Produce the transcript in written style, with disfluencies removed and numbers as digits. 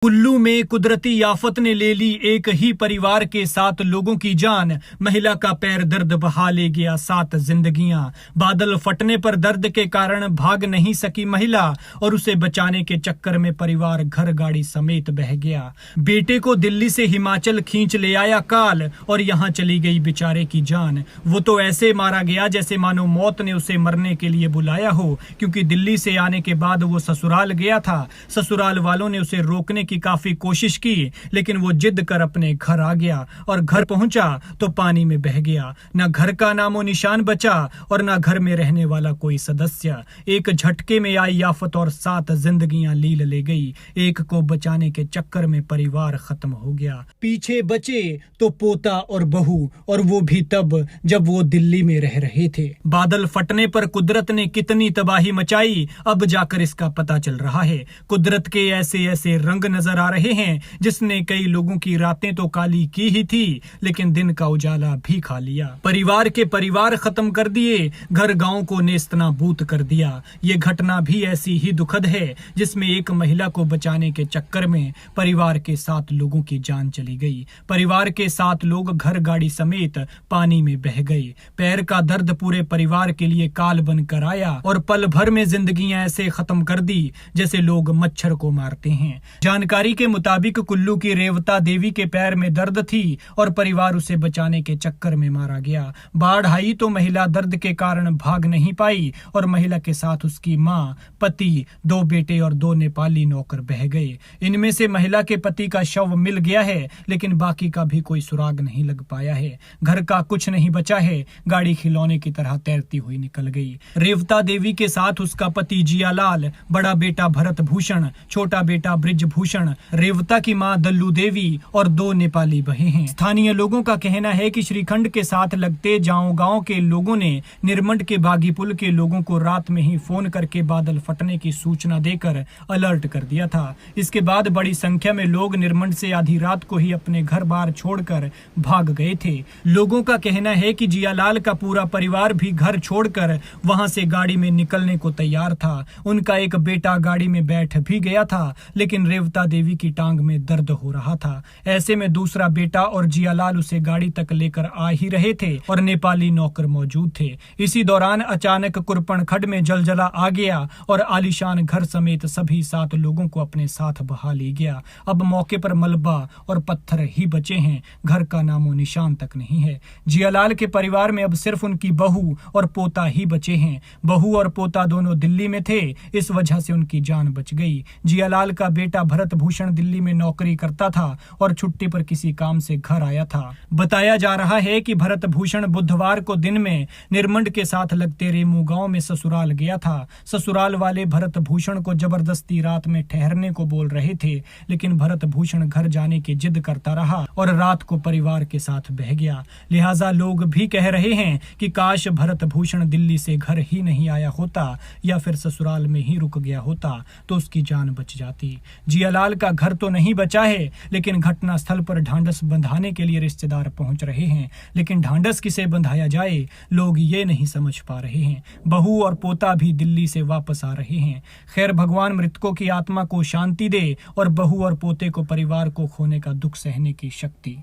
कुल्लू में कुदरती आफत ने ले ली एक ही परिवार के 7 लोगों की जान। महिला का पैर दर्द बहा ले गया 7 जिंदगियां। बादल फटने पर दर्द के कारण भाग नहीं सकी महिला और उसे बचाने के चक्कर में परिवार घर गाड़ी समेत बह गया। बेटे को दिल्ली से हिमाचल खींच ले आया काल और यहाँ चली गई बेचारे की जान। वो तो ऐसे मारा गया जैसे मानो मौत ने उसे मरने के लिए बुलाया हो, क्योंकि दिल्ली से आने के बाद वो ससुराल गया था। ससुराल वालों ने उसे रोकने की काफी कोशिश की, लेकिन वो जिद कर अपने घर आ गया और घर पहुंचा तो पानी में बह गया। न घर का नामो निशान बचा और न घर में रहने वाला कोई सदस्य। एक झटके में आई आफत और 7 जिंदगियां लील ले गई। एक को बचाने के चक्कर में परिवार खत्म हो गया। पीछे बचे तो पोता और बहू, और वो भी तब जब वो दिल्ली में रह रहे थे। बादल फटने पर कुदरत ने कितनी तबाही मचाई, अब जाकर इसका पता चल रहा है। कुदरत के ऐसे ऐसे रंग नजर आ रहे हैं जिसने कई लोगों की रातें तो काली की ही थी, लेकिन दिन का उजाला भी खा लिया। परिवार के परिवार खत्म कर दिए, घर गांव को नेस्तनाबूद कर दिया। ये घटना भी ऐसी ही दुखद है जिसमें एक महिला को बचाने के चक्कर में परिवार के 7 लोगों की जान चली गई। परिवार के 7 लोग घर गाड़ी समेत पानी में बह गए। पैर का दर्द पूरे परिवार के लिए काल बनकर आया और पल भर में जिंदगियां ऐसे खत्म कर दी जैसे लोग मच्छर को मारते हैं। जानकारी के मुताबिक कुल्लू की रेवता देवी के पैर में दर्द थी और परिवार उसे बचाने के चक्कर में मारा गया। बाढ़ आई तो महिला दर्द के कारण भाग नहीं पाई और महिला के साथ उसकी मां, पति, 2 बेटे और 2 नेपाली नौकर बह गए। इनमें से महिला के पति का शव मिल गया है, लेकिन बाकी का भी कोई सुराग नहीं लग पाया है। घर का कुछ नहीं बचा है, गाड़ी खिलौने की तरह तैरती हुई निकल गई। रेवता देवी के साथ उसका पति जियालाल, बड़ा बेटा भरत भूषण, छोटा बेटा ब्रिज भूषण, रेवता की मां दल्लू देवी और 2 नेपाली बहे हैं। स्थानीय लोगों का कहना है कि श्रीखंड के साथ लगते जाओ गांव के लोगों ने निरमंड के बागी पुल के लोगों को रात में ही फोन करके बादल फटने की सूचना देकर अलर्ट कर दिया था। इसके बाद बड़ी संख्या में लोग निरमंड से आधी रात को ही अपने घर बार छोड़कर भाग गए थे। लोगों का कहना है कि जियालाल का पूरा परिवार भी घर छोड़कर वहां से गाड़ी में निकलने को तैयार था। उनका एक बेटा गाड़ी में बैठ भी गया था, लेकिन रेवता देवी की टांग में दर्द हो रहा था। ऐसे में दूसरा बेटा और जियालाल उसे गाड़ी तक लेकर आ ही रहे थे और नेपाली नौकर मौजूद थे। इसी दौरान अचानक कुरपन खड्ड में जलजला आ गया और आलीशान घर समेत सभी 7 लोगों को अपने साथ बहा ले गया। अब मौके पर मलबा और पत्थर ही बचे हैं, घर का नामो निशान तक नहीं है। जियालाल के परिवार में अब सिर्फ उनकी बहू और पोता ही बचे हैं। बहू और पोता दोनों दिल्ली में थे, इस वजह से उनकी जान बच गई। जियालाल का बेटा भरत भूषण दिल्ली में नौकरी करता था और छुट्टी पर किसी काम से घर आया था। बताया जा रहा है कि भरत भूषण बुधवार को दिन में निरमंड के साथ लगते रेमू गांव में ससुराल गया था। ससुराल वाले भरत भूषण को जबरदस्ती रात में ठहरने को बोल रहे थे, लेकिन भरत भूषण घर जाने की जिद करता रहा और रात को परिवार के साथ बह गया। लिहाजा लोग भी कह रहे हैं कि काश भरत भूषण दिल्ली से घर ही नहीं आया होता या फिर ससुराल में ही रुक गया होता तो उसकी जान बच जाती। जियालाल का घर तो नहीं बचा है, लेकिन घटना स्थल पर ढांढस बंधाने के लिए रिश्तेदार पहुंच रहे हैं। लेकिन ढांढस किसे बंधाया जाए, लोग ये नहीं समझ पा रहे हैं। बहू और पोता भी दिल्ली से वापस आ रहे हैं। खैर, भगवान मृतकों की आत्मा को शांति दे और बहू और पोते को परिवार को खोने का दुख सहने की शक्ति